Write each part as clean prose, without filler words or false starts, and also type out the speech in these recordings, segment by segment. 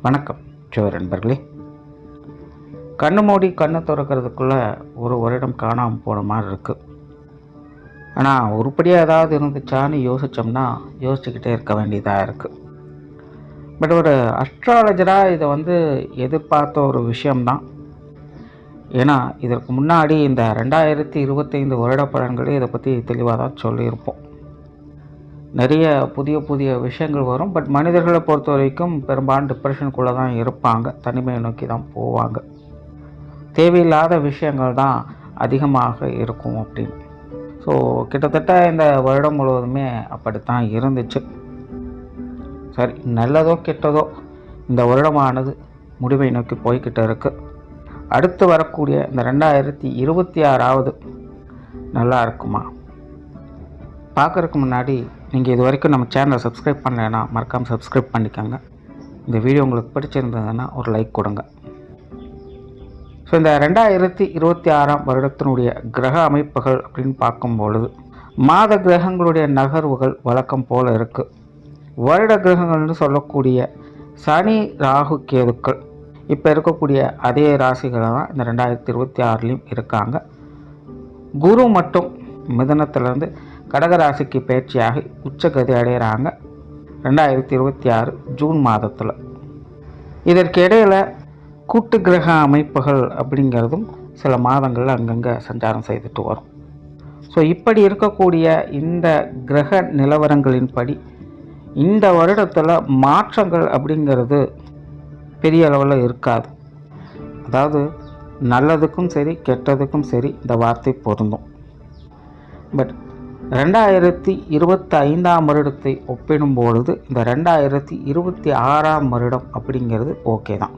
வணக்கம் நண்பர்களே. கண்ணு மூடி கண்ணை திறக்கிறதுக்குள்ளே ஒரு வருடம் காணாமல் போன மாதிரி இருக்குது. ஆனால் உருப்படியாக ஏதாவது இருந்துச்சான்னு யோசித்தோம்னா யோசிச்சுக்கிட்டே இருக்க வேண்டியதாக இருக்குது. பட் ஒரு அஸ்ட்ராலஜராக இதை எதிர்பார்த்த ஒரு விஷயம்தான். ஏன்னா இதற்கு முன்னாடி இந்த 2025 வருட பலன்களே இதை பற்றி தெளிவாக தான் சொல்லியிருப்போம். நிறைய புதிய புதிய விஷயங்கள் வரும். பட் மனிதர்களை பொறுத்த வரைக்கும் பெரும்பாலும் டிப்ரெஷனுக்குள்ளே தான் இருப்பாங்க, தனிமையை நோக்கி தான் போவாங்க. தேவையில்லாத விஷயங்கள் தான் அதிகமாக இருக்கும் அப்படின்னு. ஸோ கிட்டத்தட்ட இந்த வருடம் முழுவதுமே அப்படித்தான் இருந்துச்சு. சரி, நல்லதோ கெட்டதோ இந்த வருடமானது முடிவை நோக்கி போய்கிட்டு இருக்குது. அடுத்து வரக்கூடிய இந்த 2026 நல்லா இருக்குமா? பார்க்குறதுக்கு முன்னாடி நீங்கள் இது வரைக்கும் நம்ம சேனலை சப்ஸ்கிரைப் பண்ணலைன்னா மறக்காமல் சப்ஸ்கிரைப் பண்ணிக்கோங்க. இந்த வீடியோ உங்களுக்கு பிடிச்சிருந்ததுன்னா ஒரு லைக் கொடுங்க. ஸோ இந்த 2026 வருடத்தினுடைய கிரக அமைப்புகள் அப்படின்னு பார்க்கும்பொழுது மாத கிரகங்களுடைய நகர்வுகள் வழக்கம் போல் இருக்குது. வருட கிரகங்கள்னு சொல்லக்கூடிய சனி, ராகு, கேதுக்கள் இப்போ இருக்கக்கூடிய அதே ராசிகளை தான் இந்த 2026லையும் இருக்காங்க. குரு மட்டும் மிதுனத்திலேருந்து கடகராசிக்கு பயிற்சியாக உச்சகதி அடைகிறாங்க 2026 ஜூன் மாதத்தில். இதற்கு இடையில் கூட்டு கிரக அமைப்புகள் அப்படிங்கிறதும் சில மாதங்களில் அங்கங்கே சஞ்சாரம் செய்துட்டு வரும். ஸோ இப்படி இருக்கக்கூடிய இந்த கிரக நிலவரங்களின்படி இந்த வருடத்தில் மாற்றங்கள் அப்படிங்கிறது பெரிய அளவில் இருக்காது. அதாவது நல்லதுக்கும் சரி கெட்டதுக்கும் சரி இந்த வார்த்தை பொருந்தும். பட் 2025 வருடத்தை ஒப்பிடும்பொழுது இந்த 2026 வருடம் அப்படிங்கிறது ஓகே தான்.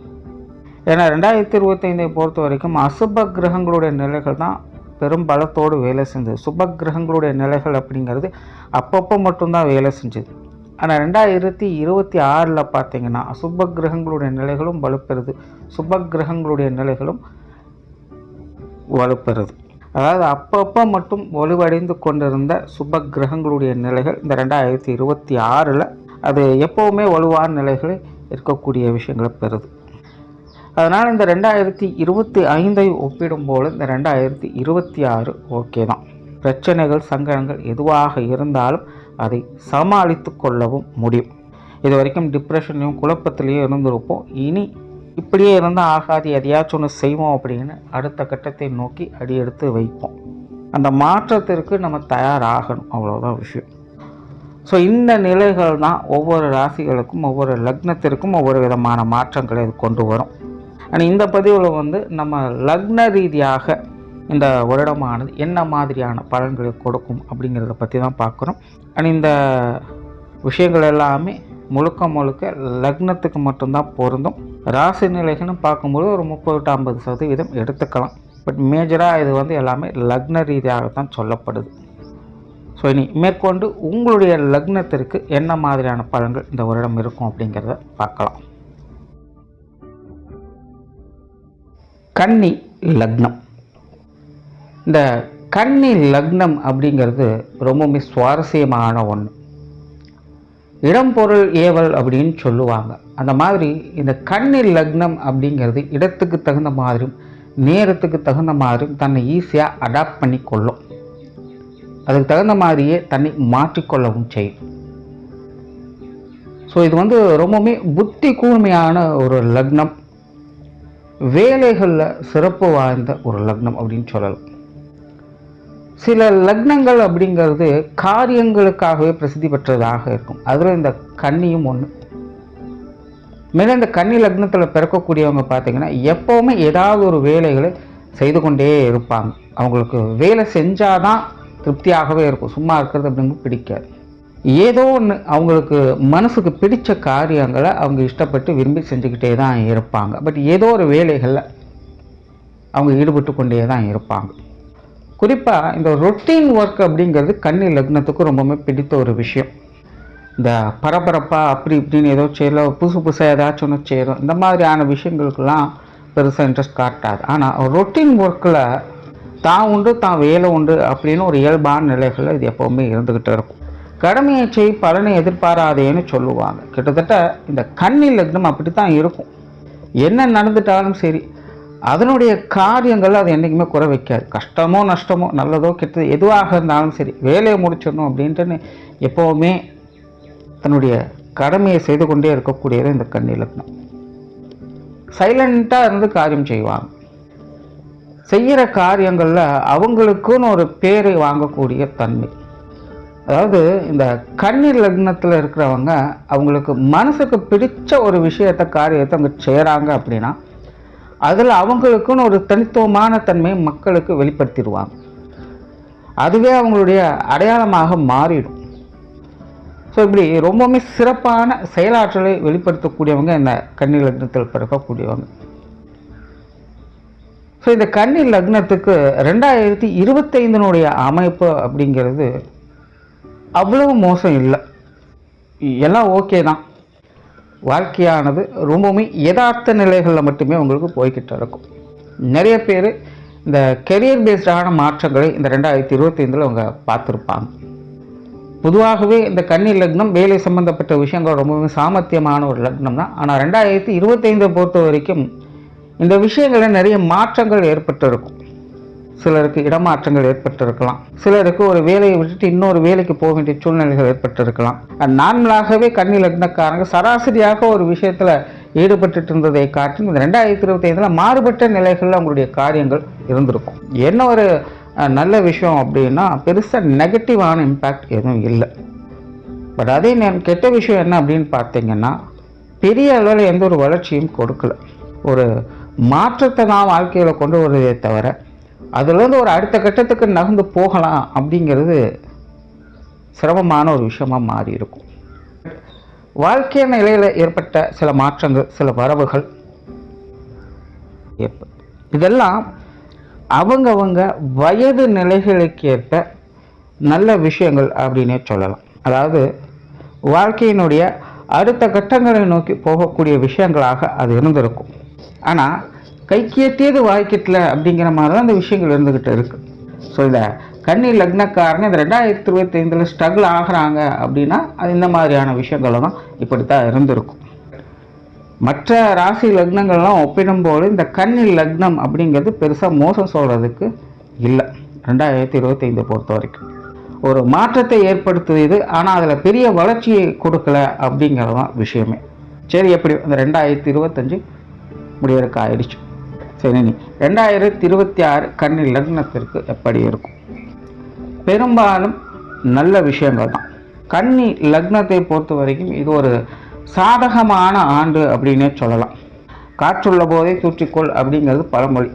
ஏன்னா 2025 பொறுத்த வரைக்கும் அசுப கிரகங்களுடைய நிலைகள் தான் பெரும் பலத்தோடு வேலை செஞ்சது. சுப கிரகங்களுடைய நிலைகள் அப்படிங்கிறது அப்பப்போ மட்டும்தான் வேலை செஞ்சது. ஆனால் 2026 பார்த்திங்கன்னா அசுப கிரகங்களுடைய நிலைகளும் வலுப்பெறுது, சுப கிரகங்களுடைய நிலைகளும் வலுப்பெறுது. அதாவது அப்பப்போ மட்டும் வலுவடைந்து கொண்டிருந்த சுப கிரகங்களுடைய நிலைகள் இந்த 2026 அது எப்போவுமே வலுவான நிலைகளை இருக்கக்கூடிய விஷயங்களை பெறுது. அதனால் இந்த 2025 ஒப்பிடும்போது இந்த 2026 ஓகே தான். பிரச்சனைகள், சங்கடங்கள் எதுவாக இருந்தாலும் அதை சமாளித்து கொள்ளவும் முடியும். இது வரைக்கும் டிப்ரெஷன்லையும் குழப்பத்திலையும் இருந்திருப்போம். இனி இப்படியே இருந்தால் ஆகாது, எதையாச்சும் ஒன்று செய்வோம் அப்படின்னு அடுத்த கட்டத்தை நோக்கி அடி எடுத்து வைப்போம். அந்த மாற்றத்திற்கு நம்ம தயாராகணும், அவ்வளோதான் விஷயம். ஸோ இந்த நிலைகள் தான் ஒவ்வொரு ராசிகளுக்கும் ஒவ்வொரு லக்னத்திற்கும் ஒவ்வொரு விதமான மாற்றங்களை இது கொண்டு வரும். ஆனால் இந்த பதிவில் நம்ம லக்ன ரீதியாக இந்த வருடமானது என்ன மாதிரியான பலன்களை கொடுக்கும் அப்படிங்கிறத பற்றி தான் பார்க்குறோம். ஆனால் இந்த விஷயங்கள் எல்லாமே முழுக்க லக்னத்துக்கு மட்டும்தான் பொருந்தும். ராசி நிலைகள்னு பார்க்கும்போது ஒரு 30-50% எடுத்துக்கலாம். பட் மேஜராக இது எல்லாமே லக்ன ரீதியாகத்தான் சொல்லப்படுது. ஸோ இனி மேற்கொண்டு உங்களுடைய லக்னத்திற்கு என்ன மாதிரியான பலன்கள் இந்த வருடம் இருக்கும் அப்படிங்கிறத பார்க்கலாம். கன்னி லக்னம். இந்த கன்னி லக்னம் அப்படிங்கிறது ரொம்பவுமே சுவாரஸ்யமான ஒன்று. இடம் பொருள் ஏவல் அப்படின்னு சொல்லுவாங்க. அந்த மாதிரி இந்த கன்னி லக்னம் அப்படிங்கிறது இடத்துக்கு தகுந்த மாதிரியும் நேரத்துக்கு தகுந்த மாதிரியும் தன்னை ஈஸியாக அடாப்ட் பண்ணி கொள்ளும். அதுக்கு தகுந்த மாதிரியே தன்னை மாற்றிக்கொள்ளவும் செய்யும். ஸோ இது ரொம்பவுமே புத்தி கூர்மையான ஒரு லக்னம், வேலைகளில் சிறப்பு வாய்ந்த ஒரு லக்னம் அப்படின்னு சொல்லலாம். சில லக்னங்கள் அப்படிங்கிறது காரியங்களுக்காகவே பிரசித்தி பெற்றதாக இருக்கும். அதில் இந்த கன்னியும் ஒன்று. மேலும் இந்த கன்னி லக்னத்தில் பிறக்கக்கூடியவங்க பார்த்திங்கன்னா எப்போவுமே ஏதாவது ஒரு வேலைகளை செய்து கொண்டே இருப்பாங்க. அவங்களுக்கு வேலை செஞ்சாதான் திருப்தியாகவே இருக்கும், சும்மா இருக்கிறது அப்படிங்கிறது பிடிக்காது. ஏதோ ஒன்று அவங்களுக்கு மனசுக்கு பிடித்த காரியங்களை அவங்க இஷ்டப்பட்டு விரும்பி செஞ்சுக்கிட்டே தான் இருப்பாங்க. பட் ஏதோ ஒரு வேலைகளில் அவங்க ஈடுபட்டு கொண்டே தான் இருப்பாங்க. குறிப்பாக இந்த ரொட்டீன் ஒர்க் அப்படிங்கிறது கன்னி லக்னத்துக்கு ரொம்பவுமே பிடித்த ஒரு விஷயம். இந்த பரபரப்பாக அப்படி இப்படின்னு ஏதோ செய்யலாம், புதுசாக ஏதாச்சும் ஒன்று செய்யணும், இந்த மாதிரியான விஷயங்களுக்கெல்லாம் பெருசாக இன்ட்ரெஸ்ட் காட்டாது. ஆனால் ரொட்டீன் ஒர்க்கில் தான் உண்டு தான் வேலை உண்டு அப்படின்னு ஒரு இயல்பான நிலைகளில் இது எப்போவுமே இருந்துக்கிட்டு இருக்கும். கடமையை செய் பலனை எதிர்பாராதேன்னு சொல்லுவாங்க. கிட்டத்தட்ட இந்த கன்னி லக்னம் அப்படி தான் இருக்கும். என்ன நடந்துட்டாலும் சரி, அதனுடைய காரியங்கள் அது என்றைக்குமே குறை வைக்காது. கஷ்டமோ நஷ்டமோ நல்லதோ கெட்டதோ எதுவாக இருந்தாலும் சரி, வேலையை முடிச்சிடணும் அப்படின்ட்டுன்னு எப்போவுமே தன்னுடைய கடமையை செய்து கொண்டே இருக்கக்கூடியது இந்த கன்னி லக்னம். சைலண்ட்டாக இருந்து காரியம் செய்வாங்க. செய்கிற காரியங்களில் அவங்களுக்குன்னு ஒரு பேரை வாங்கக்கூடிய தன்மை. அதாவது இந்த கன்னி லக்னத்தில் இருக்கிறவங்க அவங்களுக்கு மனசுக்கு பிடிச்ச ஒரு விஷயத்தை காரியத்தை அவங்க செய்கிறாங்க அப்படின்னா அதில் அவங்களுக்குன்னு ஒரு தனித்துவமான தன்மையை மக்களுக்கு வெளிப்படுத்திடுவாங்க. அதுவே அவங்களுடைய அடையாளமாக மாறிடும். ஸோ இப்படி ரொம்பவுமே சிறப்பான செயலாற்றலை வெளிப்படுத்தக்கூடியவங்க இந்த கன்னி லக்னத்தில் பிறக்கக்கூடியவங்க. ஸோ இந்த கன்னி லக்னத்துக்கு 2025 அமைப்பு அப்படிங்கிறது அவ்வளவு மோசம் இல்லை, எல்லாம் ஓகே தான். வாழ்க்கையானது ரொம்பவுமே யதார்த்த நிலைகளில் மட்டுமே உங்களுக்கு போய்கிட்டு இருக்கும். நிறைய பேர் இந்த கெரியர் பேஸ்டான மாற்றங்களை இந்த 2025 அவங்க பார்த்துருப்பாங்க. பொதுவாகவே இந்த கன்னி லக்னம் வேலை சம்பந்தப்பட்ட விஷயங்கள் ரொம்பவுமே சாமர்த்தியமான ஒரு லக்னம் தான். ஆனால் 2025 பொறுத்த வரைக்கும் இந்த விஷயங்களில் நிறைய மாற்றங்கள் ஏற்பட்டு இருக்கும். சிலருக்கு இடமாற்றங்கள் ஏற்பட்டிருக்கலாம், சிலருக்கு ஒரு வேலையை விட்டுட்டு இன்னொரு வேலைக்கு போக வேண்டிய சூழ்நிலைகள் ஏற்பட்டிருக்கலாம். நார்மலாகவே கன்னி லக்னக்காரங்க சராசரியாக ஒரு விஷயத்தில் ஈடுபட்டு இருந்ததை காட்டி இந்த 2025 மாறுபட்ட நிலைகளில் அவங்களுடைய காரியங்கள் இருந்திருக்கும். என்ன ஒரு நல்ல விஷயம் அப்படின்னா பெருசாக நெகட்டிவான இம்பேக்ட் எதுவும் இல்லை. பட் அதே நேரம் கெட்ட விஷயம் என்ன அப்படின்னு பார்த்தீங்கன்னா பெரிய அளவில் எந்த ஒரு வளர்ச்சியும் கொடுக்கல. ஒரு மாற்றத்தை தான் வாழ்க்கையில் கொண்டு வருவதே தவிர அதுலேருந்து ஒரு அடுத்த கட்டத்துக்கு நகர்ந்து போகலாம் அப்படிங்கிறது சிரமமான ஒரு விஷயமாக மாறி இருக்கும். வாழ்க்கை நிலையில் ஏற்பட்ட சில மாற்றங்கள், சில வரவுகள் இதெல்லாம் அவங்கவங்க வயது நிலைகளுக்கு ஏற்ப நல்ல விஷயங்கள் அப்படின்னே சொல்லலாம். அதாவது வாழ்க்கையினுடைய அடுத்த கட்டங்களை நோக்கி போகக்கூடிய விஷயங்களாக அது இருந்திருக்கும். ஆனால் கைக்கு எட்டியது வாய்க்கிட்டல அப்படிங்கிற மாதிரி தான் இந்த விஷயங்கள் இருந்துக்கிட்டு இருக்குது. ஸோ இந்த கன்னி லக்னக்காரங்க இந்த 2025 ஸ்ட்ரகிள் ஆகிறாங்க அப்படின்னா அது இந்த மாதிரியான விஷயங்களும் தான் இப்படித்தான் இருந்திருக்கும். மற்ற ராசி லக்னங்கள்லாம் ஒப்பிடும்போது இந்த கன்னி லக்னம் அப்படிங்கிறது பெருசாக மோசம் சொல்கிறதுக்கு இல்லை. 2025 பொறுத்த வரைக்கும் ஒரு மாற்றத்தை ஏற்படுத்துது, ஆனால் அதில் பெரிய வளர்ச்சியை கொடுக்கல அப்படிங்கிறது தான் விஷயமே. சரி, எப்படி அந்த 2025 முடியறதுக்கு ஆயிடுச்சு. சரி, 2026 கன்னி லக்னத்திற்கு எப்படி இருக்கும்? பெரும்பாலும் நல்ல விஷயங்கள் தான். கன்னி லக்னத்தை பொறுத்த வரைக்கும் இது ஒரு சாதகமான ஆண்டு அப்படின்னே சொல்லலாம். காற்றுள்ள போதே தூற்றிக்கொள் அப்படிங்கிறது பழமொழி.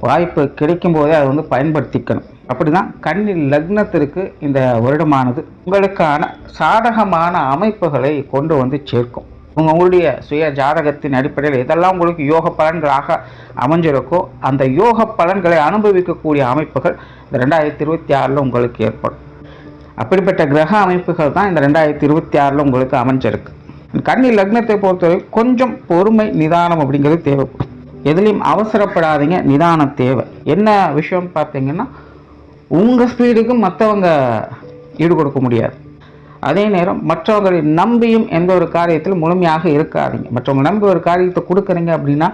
வாய்ப்பு கிடைக்கும் போதே அதை பயன்படுத்திக்கணும். அப்படி தான் கன்னி லக்னத்திற்கு இந்த வருடமானது உங்களுக்கான சாதகமான அமைப்புகளை கொண்டு சேர்க்கும். உங்களுடைய சுய ஜாதகத்தின் அடிப்படையில் எதெல்லாம் உங்களுக்கு யோக பலன்களாக அமைஞ்சிருக்கோ அந்த யோக பலன்களை அனுபவிக்கக்கூடிய அமைப்புகள் இந்த 2026 உங்களுக்கு ஏற்படும். அப்படிப்பட்ட கிரக அமைப்புகள் தான் இந்த 2026 உங்களுக்கு அமைஞ்சிருக்கு. கன்னி லக்னத்தை பொறுத்தவரை கொஞ்சம் பொறுமை, நிதானம் அப்படிங்கிறது தேவைப்படும். எதுலேயும் அவசரப்படாதீங்க, நிதானம் தேவை. என்ன விஷயம் பார்த்தீங்கன்னா உங்கள் ஸ்பீடுக்கு மற்றவங்க ஈடு கொடுக்க முடியாது. அதே நேரம் மற்றவங்களை நம்பியும் எந்த ஒரு காரியத்திலும் முழுமையாக இருக்காதீங்க. மற்றவங்க நம்பி ஒரு காரியத்தை கொடுக்குறீங்க அப்படின்னா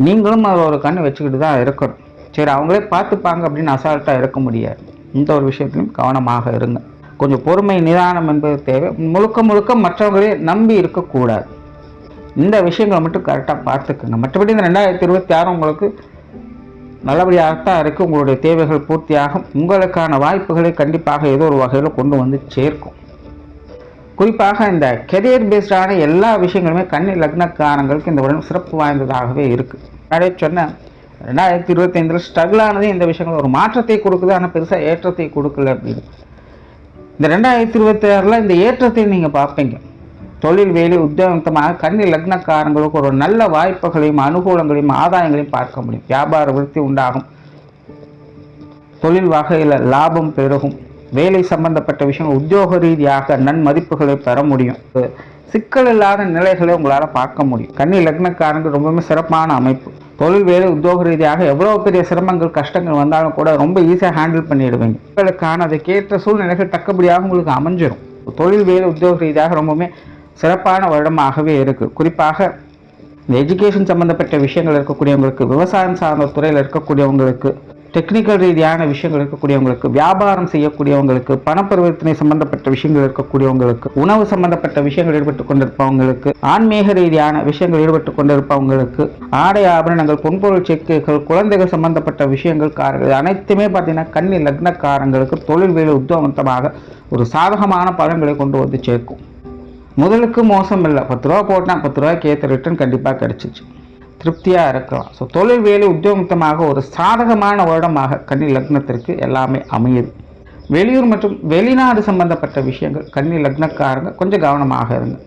நீங்களும் அதில் ஒரு கண்ணை வச்சுக்கிட்டு தான் இருக்கணும். சரி, அவங்களே பார்த்துப்பாங்க அப்படின்னு அசால்ட்டாக இருக்க முடியாது. இந்த ஒரு விஷயத்திலும் கவனமாக இருங்க. கொஞ்சம் பொறுமை, நிதானம் என்பது தேவை. முழுக்க முழுக்க மற்றவங்களே நம்பி இருக்கக்கூடாது. இந்த விஷயங்களை மட்டும் கரெக்டாக பார்த்துக்குங்க. மற்றபடி இந்த 2026 உங்களுக்கு நல்லபடியாகத்தான் இருக்குது. உங்களுடைய தேவைகள் பூர்த்தியாகும். உங்களுக்கான வாய்ப்புகளை கண்டிப்பாக ஏதோ ஒரு வகையில் கொண்டு சேர்க்கும். குறிப்பாக இந்த கெரியர் பேஸ்டான எல்லா விஷயங்களுமே கன்னி லக்னக்காரங்களுக்கு இந்த வருடம் சிறப்பு வாய்ந்ததாகவே இருக்குது. நிறைய சொன்னேன், 2025 ஸ்ட்ரகிள் ஆனதே இந்த விஷயங்கள் ஒரு மாற்றத்தை கொடுக்குது, ஆனால் பெருசாக ஏற்றத்தை கொடுக்கல அப்படின்னு. இந்த 2026 இந்த ஏற்றத்தை நீங்கள் பார்ப்பீங்க. தொழில், வேலை, உத்தியோகமாக கன்னி லக்னக்காரங்களுக்கு ஒரு நல்ல வாய்ப்புகளையும் அனுகூலங்களையும் ஆதாயங்களையும் பார்க்க முடியும். வியாபார விருத்தி உண்டாகும். தொழில் வகையில் லாபம் பெருகும். வேலை சம்பந்தப்பட்ட விஷயங்கள் உத்தியோக ரீதியாக நன்மதிப்புகளை பெற முடியும். சிக்கல் இல்லாத நிலைகளை உங்களால் பார்க்க முடியும். கன்னி லக்னக்காரங்க ரொம்பவுமே சிறப்பான அமைப்பு. தொழில் வேலை உத்தியோக ரீதியாக எவ்வளோ பெரிய சிரமங்கள் கஷ்டங்கள் வந்தாலும் கூட ரொம்ப ஈஸியாக ஹேண்டில் பண்ணிடுவீங்க. உங்களுக்கான அதுக்கேற்ற சூழ்நிலைகள் தக்கபடியாக உங்களுக்கு அமைஞ்சிடும். தொழில் வேலை உத்தியோக ரீதியாக ரொம்பவுமே சிறப்பான வருடமாகவே இருக்குது. குறிப்பாக இந்த எஜுகேஷன் சம்மந்தப்பட்ட விஷயங்கள் இருக்கக்கூடியவங்களுக்கு, விவசாயம் சார்ந்த துறையில் இருக்கக்கூடியவங்களுக்கு, டெக்னிக்கல் ரீதியான விஷயங்கள் இருக்கக்கூடியவங்களுக்கு, வியாபாரம் செய்யக்கூடியவங்களுக்கு, பணப்பரிவர்த்தனை சம்பந்தப்பட்ட விஷயங்கள் இருக்கக்கூடியவங்களுக்கு, உணவு சம்பந்தப்பட்ட விஷயங்கள் ஈடுபட்டு கொண்டிருப்பவங்களுக்கு, ஆன்மீக ரீதியான விஷயங்கள் ஈடுபட்டு கொண்டிருப்பவங்களுக்கு, ஆடை ஆபரணங்கள், பொன்பொருள் சேர்க்கைகள், குழந்தைகள் சம்பந்தப்பட்ட விஷயங்கள் காரர்கள் அனைத்துமே பார்த்தீங்கன்னா கன்னி லக்னக்காரங்களுக்கு தொழில் வேலை உத்தியோகமாக ஒரு சாதகமான பலன்களை கொண்டு வந்து சேர்க்கும். முதலுக்கு மோசம் இல்லை. 10 ரூபா போட்டால் 10 ரூபாய்க்கு ஏற்ற ரிட்டர்ன் கண்டிப்பாக கிடைச்சிச்சு, திருப்தியாக இருக்கலாம். ஸோ தொழில் வேலை உத்தியோகமாக ஒரு சாதகமான வருடமாக கன்னி லக்னத்திற்கு எல்லாமே அமையுது. வெளியூர் மற்றும் வெளிநாடு சம்பந்தப்பட்ட விஷயங்கள் கன்னி லக்னக்காரங்க கொஞ்சம் கவனமாக இருங்க.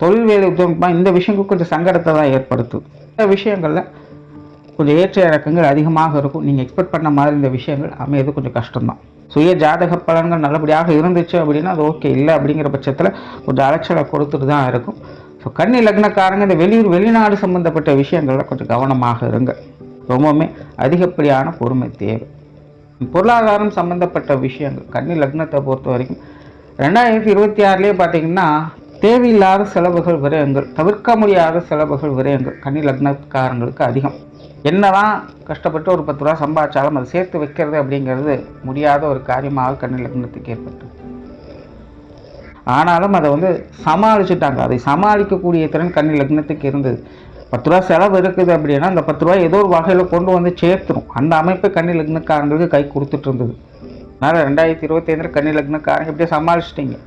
தொழில் வேலை உத்தியோகமாக இந்த விஷயங்கள் கொஞ்சம் சங்கடத்தை தான் ஏற்படுத்தும். இந்த விஷயங்களில் கொஞ்சம் ஏற்ற இறக்கங்கள் அதிகமாக இருக்கும். நீங்கள் எக்ஸ்பெக்ட் பண்ண மாதிரி இந்த விஷயங்கள் அமையது கொஞ்சம் கஷ்டம்தான். சுய ஜாதக பலன்கள் நல்லபடியாக இருந்துச்சு அப்படின்னா அது ஓகே. இல்லை அப்படிங்கிற பட்சத்தில் கொஞ்சம் அலைச்சலை கொடுத்துட்டு தான் இருக்கும். ஸோ கன்னி லக்னக்காரங்க இந்த வெளியூர் வெளிநாடு சம்பந்தப்பட்ட விஷயங்களில் கொஞ்சம் கவனமாக இருங்க. ரொம்பவுமே அதிகப்படியான பொறுமை தேவை. பொருளாதாரம் சம்பந்தப்பட்ட விஷயங்கள் கன்னி லக்னத்தை பொறுத்த வரைக்கும் 2026 பார்த்தீங்கன்னா தேவையில்லாத செலவுகள் விரயங்கள், தவிர்க்க முடியாத செலவுகள் விரயங்கள் கன்னி லக்னக்காரங்களுக்கு அதிகம். என்னதான் கஷ்டப்பட்டு ஒரு 10 ரூபா சம்பாதிச்சாலும் அதை சேர்த்து வைக்கிறது அப்படிங்கிறது முடியாத ஒரு காரியமாக கன்னி லக்னத்துக்கு ஏற்பட்டு, ஆனாலும் அதை சமாளிச்சுட்டாங்க. அதை சமாளிக்கக்கூடிய திறன் கன்னி லக்னத்துக்கு இருந்தது. 10 ரூபா செலவு இருக்குது அப்படின்னா அந்த 10 ரூபாய் ஏதோ ஒரு வகையில் கொண்டு வந்து சேர்த்துரும். அந்த அமைப்பை கன்னி லக்னக்காரங்களுக்கு கை கொடுத்துட்டு இருந்தது. அதனால் 2025 கன்னி லக்னக்காரங்க இப்படியே சமாளிச்சிட்டிங்க.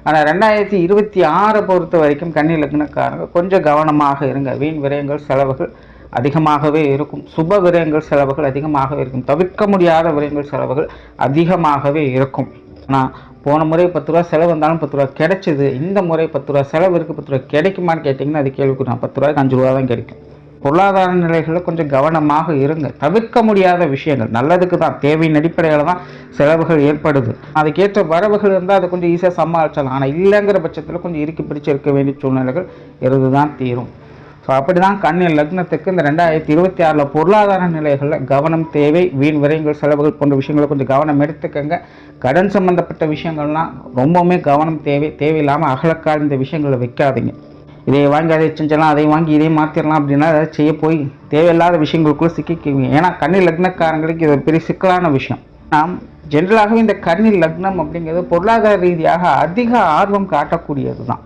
ஆனால் 2026 பொறுத்த வரைக்கும் கன்னி லக்னக்காரங்க கொஞ்சம் கவனமாக இருங்க. வீண் விரயங்கள் செலவுகள் அதிகமாகவே இருக்கும். சுப விரயங்கள் செலவுகள் அதிகமாகவே இருக்கும். தவிர்க்க முடியாத விரயங்கள் செலவுகள் அதிகமாகவே இருக்கும். ஆனால் போன முறை 10 ரூபா செலவு வந்தாலும் 10 ரூபா கிடைச்சிது. இந்த முறை 10 ரூபா செலவு இருக்குது, 10 ரூபா கிடைக்குமான்னு கேட்டிங்கன்னா அது கேள்விக்கு நான் 10 ரூபாய்க்கு 5 ரூபா தான் கிடைக்கும். பொருளாதார நிலைகளில் கொஞ்சம் கவனமாக இருங்க. தவிர்க்க முடியாத விஷயங்கள் நல்லதுக்கு தான், தேவையின் அடிப்படையில் தான் செலவுகள் ஏற்படுது. அதுக்கேற்ற வரவுகள் இருந்தால் அதை கொஞ்சம் ஈஸியாக சமாளிச்சலாம். ஆனால் இல்லைங்கிற பட்சத்தில் கொஞ்சம் இறுக்கி பிடிச்சு இருக்க வேண்டிய சூழ்நிலைகள் இருந்து தான் தீரும். ஸோ அப்படி தான் கன்னி லக்னத்துக்கு இந்த 2026 பொருளாதார நிலைகளில் கவனம் தேவை. வீண் விரயங்கள் செலவுகள் போன்ற விஷயங்களை கொஞ்சம் கவனம் எடுத்துக்கங்க. கடன் சம்பந்தப்பட்ட விஷயங்கள்லாம் ரொம்பவுமே கவனம் தேவை. தேவையில்லாமல் அகலக்கால் இந்த விஷயங்களை வைக்காதீங்க. இதை வாங்கி அதை செஞ்சலாம், அதை வாங்கி இதை மாற்றிடலாம் அப்படின்னா அதை செய்ய போய் தேவையில்லாத விஷயங்களுக்குள்ளே சிக்கிக்குவீங்க. ஏன்னா கன்னி லக்னக்காரங்களுக்கு இது ஒரு பெரிய சிக்கலான விஷயம். நாம் ஜென்ரலாகவே இந்த கன்னி லக்னம் அப்படிங்கிறது பொருளாதார ரீதியாக அதிக ஆர்வம் காட்டக்கூடியது தான்.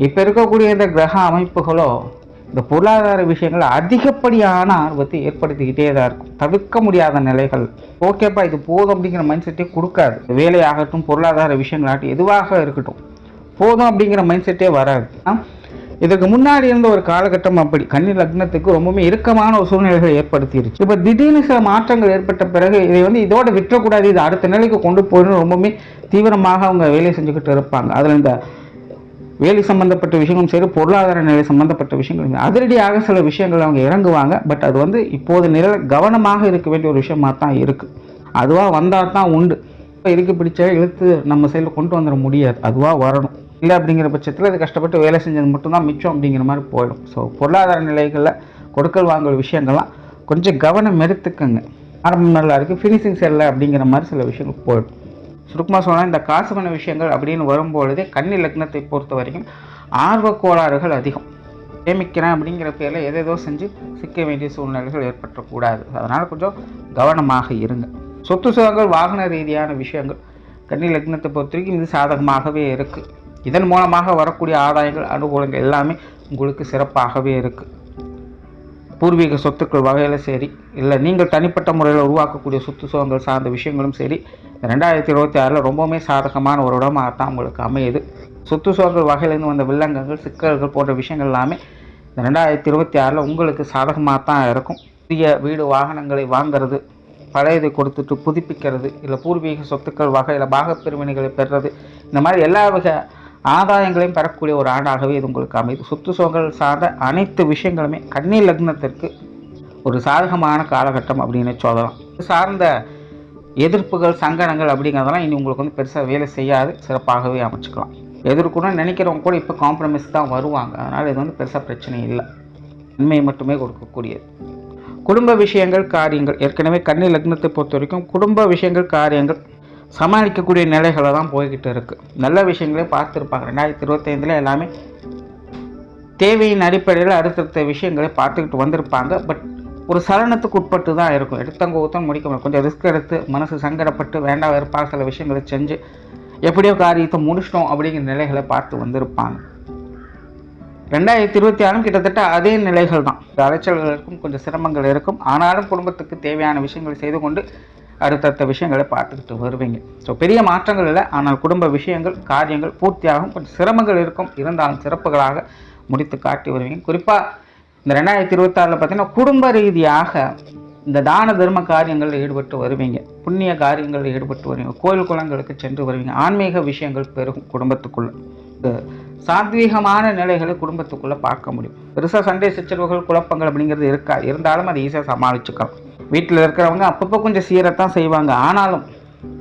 இப்போ இருக்கக்கூடிய இந்த கிரக அமைப்புகளோ இந்த பொருளாதார விஷயங்கள் அதிகப்படியான ஆர்வத்தை ஏற்படுத்திக்கிட்டே தான் இருக்கும். தவிர்க்க முடியாத நிலைகள். ஓகேப்பா இது போதும் அப்படிங்கிற மைண்ட் செட்டே கொடுக்காது. வேலையாகட்டும், பொருளாதார விஷயங்களாகட்டும், எதுவாக இருக்கட்டும், போதும் அப்படிங்கிற மைண்ட் செட்டே வராது. இதுக்கு முன்னாடி இருந்த ஒரு காலகட்டம் அப்படி கன்னி லக்னத்துக்கு ரொம்பவுமே இறுக்கமான ஒரு சூழ்நிலைகளை ஏற்படுத்திடுச்சு. இப்போ திடீர்னு சில மாற்றங்கள் ஏற்பட்ட பிறகு இதை இதோட விட்டுறக்கூடாது, இது அடுத்த நிலைக்கு கொண்டு போயிடணும் ரொம்பவுமே தீவிரமாக அவங்க வேலையை செஞ்சுக்கிட்டு இருப்பாங்க. அதில் இந்த வேலை சம்பந்தப்பட்ட விஷயங்களும் சரி, பொருளாதார நிலை சம்பந்தப்பட்ட விஷயங்களும் அதிரடியாக சில விஷயங்கள் அவங்க இறங்குவாங்க. பட் அது இப்போது நிலை கவனமாக இருக்க வேண்டிய ஒரு விஷயமாக தான் இருக்குது. அதுவாக வந்தால் தான் உண்டு. இப்போ இறுக்கி பிடிச்ச இழுத்து நம்ம சைடில் கொண்டு வந்துட முடியாது. அதுவாக வரணும். இல்லை அப்படிங்கிற பட்சத்தில் அது கஷ்டப்பட்டு வேலை செஞ்சது மட்டும்தான் மிச்சம் அப்படிங்கிற மாதிரி போயிடும். ஸோ பொருளாதார நிலைகளில் கொடுக்கல் வாங்கல் விஷயங்கள்லாம் கொஞ்சம் கவனம் எடுத்துக்கங்க. ஆரம்பம் நல்லா இருக்குது, ஃபினிஷிங் சரியில்லை அப்படிங்கிற மாதிரி சில விஷயங்கள் போயிடும். சுருக்கமாக சொன்னால் இந்த காசு பண்ண விஷயங்கள் அப்படின்னு வரும்பொழுதே கன்னி லக்னத்தை பொறுத்த வரைக்கும் ஆர்வ கோளாறுகள் அதிகம். சேமிக்கிறேன் அப்படிங்கிற பேரில் எதேதோ செஞ்சு சிக்க வேண்டிய சூழ்நிலைகள் ஏற்பட்டக்கூடாது. அதனால் கொஞ்சம் கவனமாக இருங்க. சொத்து சுகங்கள், வாகன ரீதியான விஷயங்கள் கன்னி லக்னத்தை பொறுத்த வரைக்கும் இது சாதகமாகவே இருக்குது. இதன் மூலமாக வரக்கூடிய ஆதாயங்கள், அனுகூலங்கள் எல்லாமே உங்களுக்கு சிறப்பாகவே இருக்குது. பூர்வீக சொத்துக்கள் வகையில் சரி, இல்லை நீங்கள் தனிப்பட்ட முறையில் உருவாக்கக்கூடிய சொத்து சுகங்கள் சார்ந்த விஷயங்களும் சரி, 2026 ரொம்பவுமே சாதகமான ஒரு இடமாகத்தான் உங்களுக்கு அமையுது. சொத்து சுகங்கள் வகையிலேருந்து வந்த வில்லங்கங்கள், சிக்கல்கள் போன்ற விஷயங்கள் எல்லாமே 2026 உங்களுக்கு சாதகமாக தான் இருக்கும். புதிய வீடு வாகனங்களை வாங்கிறது, பழையதை கொடுத்துட்டு புதுப்பிக்கிறது, இல்லை பூர்வீக சொத்துக்கள் வகையில் பாகப்பிரிவினைகளை பெறுறது, இந்த மாதிரி எல்லா வகை ஆதாயங்களையும் பெறக்கூடிய ஒரு ஆண்டாகவே இது உங்களுக்கு அமைது. சொத்து சுகங்கள் சார்ந்த அனைத்து விஷயங்களுமே கன்னி லக்னத்திற்கு ஒரு சாதகமான காலகட்டம் அப்படின்னு சொல்லலாம். சார்ந்த எதிர்ப்புகள், சங்கடங்கள் அப்படிங்கிறதெல்லாம் இனி உங்களுக்கு பெருசாக வேலை செய்யாது, சிறப்பாகவே அமைச்சுக்கலாம். எதிர்க்கணும்னு நினைக்கிறவங்க கூட இப்போ காம்ப்ரமைஸ் தான் வருவாங்க. அதனால் இது பெருசாக பிரச்சனை இல்லை. நன்மையை மட்டுமே கொடுக்கக்கூடியது. குடும்ப விஷயங்கள் காரியங்கள் ஏற்கனவே கன்னி லக்னத்தை பொறுத்த வரைக்கும் குடும்ப விஷயங்கள் காரியங்கள் சமாளிக்கக்கூடிய நிலைகளை தான் போய்கிட்டு இருக்குது. நல்ல விஷயங்களே பார்த்துருப்பாங்க. 2025 எல்லாமே தேவையின் அடிப்படையில் அடுத்தடுத்த விஷயங்களை பார்த்துக்கிட்டு வந்திருப்பாங்க. பட் ஒரு சலனத்துக்கு உட்பட்டு தான் இருக்கும். எடுத்தவங்க ஊத்தம் முடிக்க முடியும். கொஞ்சம் ரிஸ்க் எடுத்து மனசு சங்கடப்பட்டு வேண்டாம் வெறுப்பாக சில விஷயங்களை செஞ்சு எப்படியோ காரியத்தை முடிச்சிட்டோம் அப்படிங்கிற நிலைகளை பார்த்து வந்திருப்பாங்க. 2026 கிட்டத்தட்ட அதே நிலைகள் தான். அலைச்சல்கள் இருக்கும், கொஞ்சம் சிரமங்கள் இருக்கும். ஆனாலும் குடும்பத்துக்கு தேவையான விஷயங்களை செய்து கொண்டு அடுத்தடுத்த விஷயங்களை பார்த்துக்கிட்டு வருவீங்க. ஸோ பெரிய மாற்றங்கள் இல்லை. ஆனால் குடும்ப விஷயங்கள் காரியங்கள் பூர்த்தியாகும். கொஞ்சம் சிரமங்கள் இருக்கும், இருந்தாலும் சிறப்புகளாக முடித்து காட்டி வருவீங்க. குறிப்பாக இந்த 2026 பார்த்தீங்கன்னா குடும்ப ரீதியாக இந்த தான தர்ம காரியங்களில் ஈடுபட்டு வருவீங்க. புண்ணிய காரியங்களில் ஈடுபட்டு வருவீங்க. கோயில் குளங்களுக்கு சென்று வருவீங்க. ஆன்மீக விஷயங்கள் பெருகும் குடும்பத்துக்குள்ள. சாத்வீகமான நிலைகளை குடும்பத்துக்குள்ளே பார்க்க முடியும். பெருசாக சண்டை சச்சரவுகள் குழப்பங்கள் அப்படிங்கிறது இருக்காது. இருந்தாலும் அதை ஈஸியாக சமாளிச்சுக்கலாம். வீட்டில் இருக்கிறவங்க அப்பப்போ கொஞ்சம் சீரத்தான் செய்வாங்க. ஆனாலும்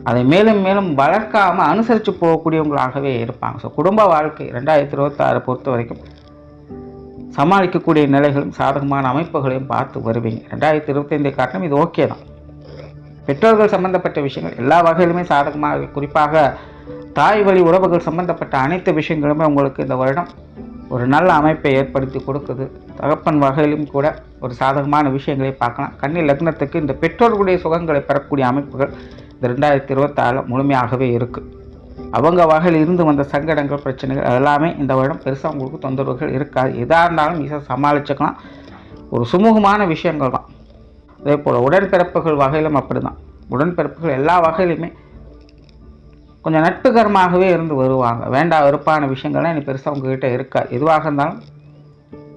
அதை மேலும் மேலும் வளர்க்காமல் அனுசரித்து போகக்கூடியவங்களாகவே இருப்பாங்க. ஸோ குடும்ப வாழ்க்கை 2026 பொறுத்த வரைக்கும் சமாளிக்கக்கூடிய நிலைகளும் சாதகமான அமைப்புகளையும் பார்த்து வருவீங்க. 2025 காட்டிலும் இது ஓகே தான். பெற்றோர்கள் சம்பந்தப்பட்ட விஷயங்கள் எல்லா வகையிலுமே சாதகமாக, குறிப்பாக தாய் வழி உறவுகள் சம்பந்தப்பட்ட அனைத்து விஷயங்களுமே உங்களுக்கு இந்த வருடம் ஒரு நல்ல அமைப்பை ஏற்படுத்தி கொடுக்குது. தகப்பன் வகையிலும் கூட ஒரு சாதகமான விஷயங்களை பார்க்கலாம். கன்னி லக்னத்துக்கு இந்த பெற்றோர்களுடைய சுகங்களை பெறக்கூடிய அமைப்புகள் இந்த 2026 முழுமையாகவே இருக்குது. அவங்க வகையில் இருந்து வந்த சங்கடங்கள் பிரச்சனைகள் எல்லாமே இந்த வருடம் பெருசாக உங்களுக்கு தொந்தரவுகள் இருக்காது. எதாக இருந்தாலும் ஈஸியாக சமாளிச்சுக்கலாம். ஒரு சுமூகமான விஷயங்கள் தான். அதே போல் உடன்பிறப்புகள் வகையிலும் அப்படி தான். உடன்பிறப்புகள் எல்லா வகையிலுமே கொஞ்சம் நட்புகரமாகவே இருந்து வருவாங்க. வேண்டாம் வெறுப்பான விஷயங்கள்லாம் இனி பெருசாக உங்ககிட்ட இருக்காது. எதுவாக இருந்தாலும்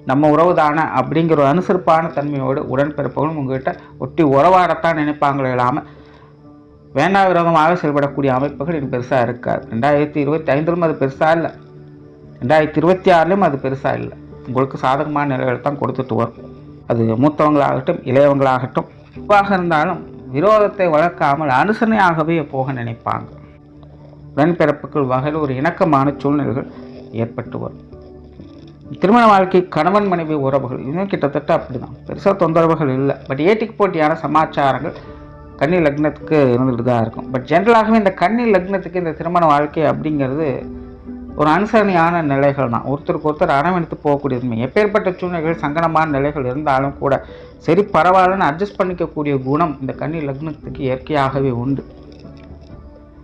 நம்ம உறவு தானே அப்படிங்கிற ஒரு அனுசரிப்பான தன்மையோடு உடன்பிறப்புகளும் உங்ககிட்ட ஒட்டி உறவாடத்தான் நினைப்பாங்களே இல்லாமல் வேண்டா விரோதமாக செயல்படக்கூடிய அமைப்புகள் இனி பெருசாக இருக்காது. 2025 அது பெருசாக இல்லை, 2026 அது பெருசாக இல்லை. உங்களுக்கு சாதகமான நிலைகளை தான் கொடுத்துட்டு வரும். அது மூத்தவங்களாகட்டும் இளையவங்களாகட்டும் எதுவாக இருந்தாலும் விரோதத்தை வளர்க்காமல் அனுசரணையாகவே போக நினைப்பாங்க. உடன்பிறப்புகள் வகையில் ஒரு இணக்கமான சூழ்நிலைகள் ஏற்பட்டு வரும். திருமண வாழ்க்கை கணவன் மனைவி உறவுகள் இன்னும் கிட்டத்தட்ட அப்படி தான். பெருசாக தொந்தரவுகள் இல்லை. பட் ஏட்டிக்கு போட்டியான சமாச்சாரங்கள் கன்னி லக்னத்துக்கு இருந்துகிட்டு தான் இருக்கும். பட் ஜென்ரலாகவே இந்த கன்னி லக்னத்துக்கு இந்த திருமண வாழ்க்கை அப்படிங்கிறது ஒரு அனுசரணையான நிலைகள் தான். ஒருத்தருக்கு ஒருத்தர் அரவணைத்து போகக்கூடியது. எப்பேற்பட்ட சூழ்நிலைகள் சங்கடமான நிலைகள் இருந்தாலும் கூட சரி பரவாயில்லன்னு அட்ஜஸ்ட் பண்ணிக்கக்கூடிய குணம் இந்த கன்னி லக்னத்துக்கு இயற்கையாகவே உண்டு.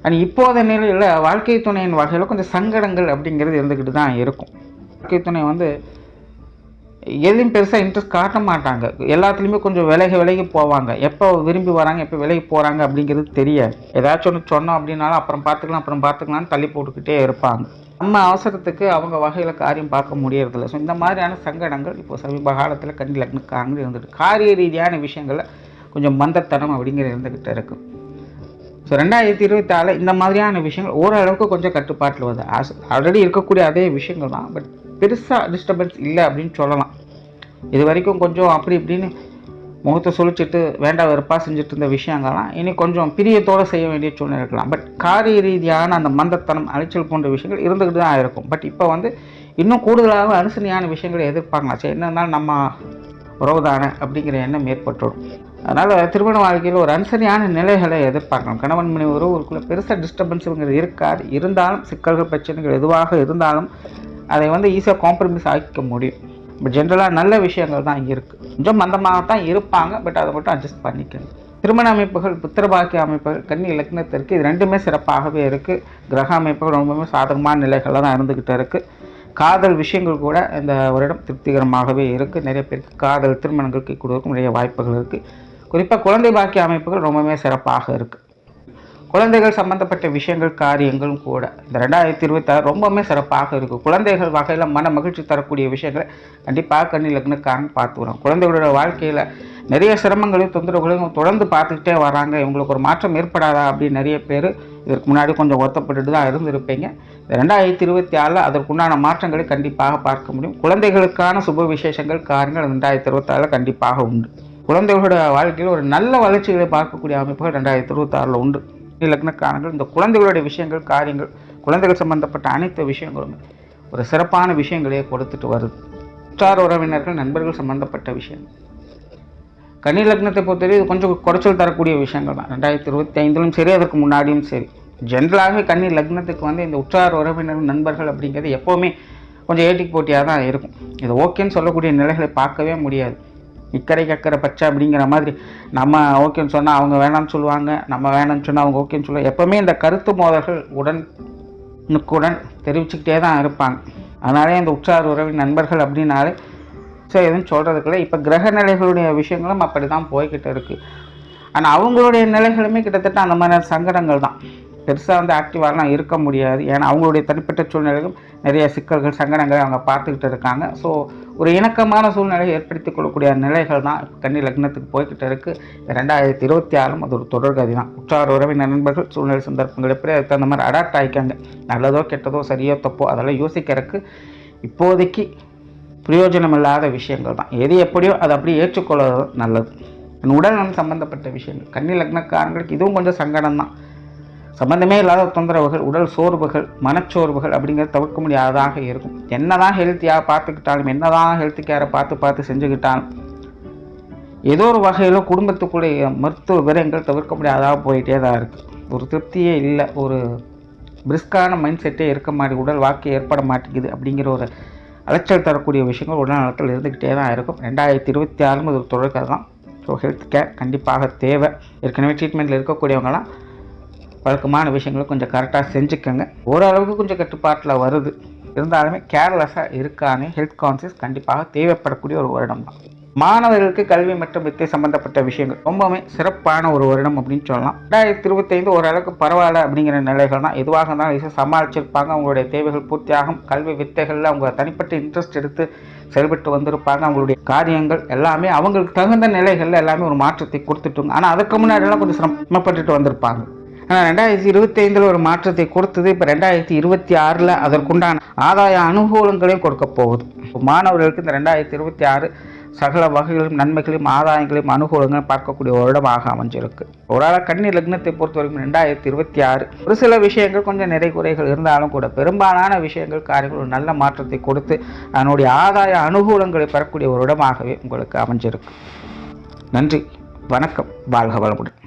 ஆனால் இப்போத நிலையில் வாழ்க்கை துணையின் வகையில் கொஞ்சம் சங்கடங்கள் அப்படிங்கிறது இருந்துக்கிட்டு தான் இருக்கும். வாழ்க்கை துணை எதையும் பெருசாக இன்ட்ரெஸ்ட் காட்ட மாட்டாங்க. எல்லாத்துலேயுமே கொஞ்சம் விலகி போவாங்க. எப்போ விரும்பி வராங்க எப்போ விலகி போகிறாங்க அப்படிங்கிறது தெரியாது. ஏதாச்சும் ஒன்று சொன்னோம் அப்படின்னாலும் அப்புறம் பார்த்துக்கலாம்னு தள்ளி போட்டுக்கிட்டே இருப்பாங்க. நம்ம அவசரத்துக்கு அவங்க வகையில் காரியம் பார்க்க முடியறதில்ல. ஸோ இந்த மாதிரியான சங்கடங்கள் இப்போ சமீப காலத்தில் கன்னி லக்னக்காரங்க இருந்துட்டு காரிய ரீதியான விஷயங்களில் கொஞ்சம் மந்தத்தனம் அப்படிங்கிறது இருந்துக்கிட்டே இருக்கும். ஸோ 2024 இந்த மாதிரியான விஷயங்கள் ஓரளவுக்கு கொஞ்சம் கட்டுப்பாட்டில் வருது. ஆல்ரெடி இருக்கக்கூடிய அதே விஷயங்கள் தான். பட் பெருசாக டிஸ்டர்பன்ஸ் இல்லை அப்படின்னு சொல்லலாம். இது வரைக்கும் கொஞ்சம் அப்படி இப்படின்னு முகத்தை சுழிச்சிட்டு வேண்டாம் வெறுப்பாக செஞ்சுட்டு இருந்த விஷயங்கள்லாம் இனி கொஞ்சம் பிரியத்தோடு செய்ய வேண்டிய சூழ்நிலை இருக்கலாம். பட் காரிய ரீதியான அந்த மந்தத்தனம் அலைச்சல் போன்ற விஷயங்கள் இருந்துக்கிட்டு தான் இருக்கும். பட் இப்போ இன்னும் கூடுதலாக அனுசரணையான விஷயங்களை எதிர்பார்க்கலாம். சரி என்ன இருந்தாலும் நம்ம உறவுதானே அப்படிங்கிற எண்ணம் ஏற்பட்டுடும். அதனால் திருமண வாழ்க்கையில் ஒரு அனுசரியான நிலைகளை எதிர்பார்க்கலாம். கணவன் மனைவி உறவுக்குள்ளே பெருசாக டிஸ்டர்பன்ஸுங்கிறது இருக்காது. இருந்தாலும் சிக்கல்கள் பிரச்சனைகள் எதுவாக இருந்தாலும் அதை ஈஸியாக காம்ப்ரமைஸ் ஆக்கிக்க முடியும். பட் ஜென்ரலாக நல்ல விஷயங்கள் தான் இங்கே இருக்குது. கொஞ்சம் மந்தமாகத்தான் இருப்பாங்க. பட் அதை மட்டும் அட்ஜஸ்ட் பண்ணிக்கணும். திருமண அமைப்புகள் புத்திரபாக்கிய அமைப்புகள் கன்னி லக்னத்திற்கு இது ரெண்டுமே சிறப்பாகவே இருக்குது. கிரக அமைப்புகள் ரொம்பவுமே சாதகமான நிலைகளில் தான் இருந்துக்கிட்டு இருக்குது. காதல் விஷயங்கள் கூட இந்த வருடம் திருப்திகரமாகவே இருக்குது. நிறைய பேருக்கு காதல் திருமணங்களுக்கு கொடுக்கும் நிறைய வாய்ப்புகள் இருக்குது. குறிப்பாக குழந்தை பாக்கிய அமைப்புகள் ரொம்பவே சிறப்பாக இருக்குது. குழந்தைகள் சம்பந்தப்பட்ட விஷயங்கள் காரியங்களும் கூட இந்த 2026 ரொம்பவுமே சிறப்பாக இருக்குது. குழந்தைகள் வகையில் மன மகிழ்ச்சி தரக்கூடிய விஷயங்களை கண்டிப்பாக கன்னி லக்னக்காரங்க பார்த்து வரோம். குழந்தைகளோட வாழ்க்கையில் நிறைய சிரமங்களையும் தொந்தரவுகளையும் தொடர்ந்து பார்த்துக்கிட்டே வராங்க. இவங்களுக்கு ஒரு மாற்றம் ஏற்படாதா அப்படின்னு நிறைய பேர் இதற்கு முன்னாடி கொஞ்சம் வருத்தப்பட்டுட்டு தான் இருந்திருப்பீங்க. 2024 அதற்குண்டான மாற்றங்களை கண்டிப்பாக பார்க்க முடியும். குழந்தைகளுக்கான சுப விசேஷங்கள் காரியங்கள் 2026 கண்டிப்பாக உண்டு. குழந்தைகளோட வாழ்க்கையில் ஒரு நல்ல வளர்ச்சிகளை பார்க்கக்கூடிய அமைப்புகள் 2026 உண்டு. லக்னக்காரங்கள் இந்த குழந்தைகளுடைய விஷயங்கள் காரியங்கள் குழந்தைகள் சம்பந்தப்பட்ட அனைத்து விஷயங்களுமே ஒரு சிறப்பான விஷயங்களையே கொடுத்துட்டு வருது. உற்றார் உறவினர்கள் நண்பர்கள் சம்பந்தப்பட்ட விஷயம். கன்னி லக்னத்தை பொறுத்தவரை இது கொஞ்சம் குறைச்சல் தரக்கூடிய விஷயங்கள் தான். 2025 சரி, அதற்கு முன்னாடியும் சரி. ஜென்ரலாகவே கன்னி லக்னத்துக்கு இந்த உற்றார் உறவினர் நண்பர்கள் அப்படிங்கிறது எப்போவுமே கொஞ்சம் ஏட்டிக்கு போட்டியாக தான் இருக்கும். இது ஓகேன்னு சொல்லக்கூடிய நிலைகளை பார்க்கவே முடியாது. இக்கரைக்கு அக்கறை பச்சை அப்படிங்கிற மாதிரி நம்ம ஓகேன்னு சொன்னால் அவங்க வேணாம்னு சொல்லுவாங்க, நம்ம வேணாம்னு சொன்னால் அவங்க ஓகேன்னு சொல்லுவாங்க. எப்போவுமே இந்த கருத்து மோதல்கள் உடனுக்குடன் தெரிவிச்சுக்கிட்டே தான் இருப்பாங்க. அதனாலே இந்த உற்றார் உறவின் நண்பர்கள் அப்படின்னாலே சரி எதுவும் சொல்கிறதுக்குள்ள இப்போ கிரக நிலைகளுடைய விஷயங்களும் அப்படி தான் போய்கிட்டு இருக்குது. ஆனால் அவங்களுடைய நிலைகளுமே கிட்டத்தட்ட அந்த மாதிரி சங்கடங்கள் தான். பெருசாக ஆக்டிவாகலாம் இருக்க முடியாது. ஏன்னா அவங்களுடைய தனிப்பட்ட சூழ்நிலைகளும் நிறைய சிக்கல்கள் சங்கடங்களை அவங்க பார்த்துக்கிட்டு இருக்காங்க. ஸோ ஒரு இணக்கமான சூழ்நிலையை ஏற்படுத்தி கொள்ளக்கூடிய நிலைகள் தான் இப்போ கன்னி லக்னத்துக்கு போய்கிட்டு இருக்குது. 2026 அது ஒரு தொடர்கதி தான். உற்றார் உறவினர் நண்பர்கள் சூழ்நிலை சந்தர்ப்பங்கள் எப்படி அதுக்கு தகுந்த மாதிரி அடாப்ட் ஆகிக்காங்க. நல்லதோ கெட்டதோ சரியோ தப்போ அதெல்லாம் யோசிக்கிறதுக்கு இப்போதைக்கு பிரயோஜனம் இல்லாத விஷயங்கள் தான். எது எப்படியோ அதை அப்படியே ஏற்றுக்கொள்வது நல்லது. உடல்நலம் சம்பந்தப்பட்ட விஷயங்கள் கன்னி லக்னக்காரங்களுக்கு இதுவும் கொஞ்சம் சங்கடம் தான். சம்பந்தமே இல்லாத தொந்தரவுகள், உடல் சோர்வுகள், மனச்சோர்வுகள் அப்படிங்கிறது தவிர்க்க முடியாததாக இருக்கும். என்னதான் ஹெல்த்தியாக பார்த்துக்கிட்டாலும், என்னதான் ஹெல்த் கேரை பார்த்து செஞ்சுக்கிட்டாலும் ஏதோ ஒரு வகையில் குடும்பத்துக்குள்ளே மருத்துவ விரயங்கள் தவிர்க்க முடியாதாக போயிட்டே தான் இருக்குது. ஒரு திருப்தியே இல்லை, ஒரு பிரிஸ்கான மைண்ட் செட்டே இருக்க மாட்டேங்குது, உடல் வாக்கு ஏற்பட மாட்டேங்குது அப்படிங்கிற ஒரு அலைச்சல் தரக்கூடிய விஷயங்கள் உடல் நலத்தில் இருந்துக்கிட்டே தான் இருக்கும். 2026 ஒரு தொடர்கதை தான். ஸோ ஹெல்த் கேர் கண்டிப்பாக தேவை. ஏற்கனவே ட்ரீட்மெண்ட்டில் இருக்கக்கூடியவங்களாம் வழக்கமான விஷயங்களை கொஞ்சம் கரெக்டாக செஞ்சுக்கோங்க. ஓரளவுக்கு கொஞ்சம் கட்டுப்பாட்டில் வருது. இருந்தாலுமே கேர்லெஸ்ஸாக இருக்கானே ஹெல்த் கான்சியஸ் கண்டிப்பாக தேவைப்படக்கூடிய ஒரு வருடம் தான். மாணவர்களுக்கு கல்வி மற்றும் வித்தை சம்பந்தப்பட்ட விஷயங்கள் ரொம்பவுமே சிறப்பான ஒரு வருடம் அப்படின்னு சொல்லலாம். 2025 ஓரளவுக்கு பரவாயில்ல அப்படிங்கிற நிலைகள் தான். எதுவாக இருந்தாலும் ஈஸியாக சமாளிச்சிருப்பாங்க. அவங்களுடைய தேவைகள் பூர்த்தியாகும். கல்வி வித்தைகளில் அவங்க தனிப்பட்ட இன்ட்ரெஸ்ட் எடுத்து செயல்பட்டு வந்திருப்பாங்க. அவங்களுடைய காரியங்கள் எல்லாமே அவங்களுக்கு தகுந்த நிலைகளில் எல்லாமே ஒரு மாற்றத்தை கொடுத்துட்டுங்க. ஆனால் அதுக்கு முன்னாடியெல்லாம் கொஞ்சம் சிரமப்பட்டுட்டு வந்திருப்பாங்க. ஆனால் 2025 ஒரு மாற்றத்தை கொடுத்தது. இப்போ 2026 அதற்குண்டான ஆதாய அனுகூலங்களையும் கொடுக்க போகுது. மாணவர்களுக்கு இந்த 2026 சகல வகைகளும் நன்மைகளையும் ஆதாயங்களையும் அனுகூலங்களும் பார்க்கக்கூடிய வருடமாக அமைஞ்சிருக்கு. ஒரு கன்னி லக்னத்தை பொறுத்த வரைக்கும் 2026 ஒரு சில விஷயங்கள் கொஞ்சம் நிறை குறைகள் இருந்தாலும் கூட பெரும்பாலான விஷயங்கள் காரியங்கள் ஒரு நல்ல மாற்றத்தை கொடுத்து அதனுடைய ஆதாய அனுகூலங்களை பெறக்கூடிய ஒரு இடமாகவே உங்களுக்கு அமைஞ்சிருக்கு. நன்றி, வணக்கம், வாழ்க வளமுடன்.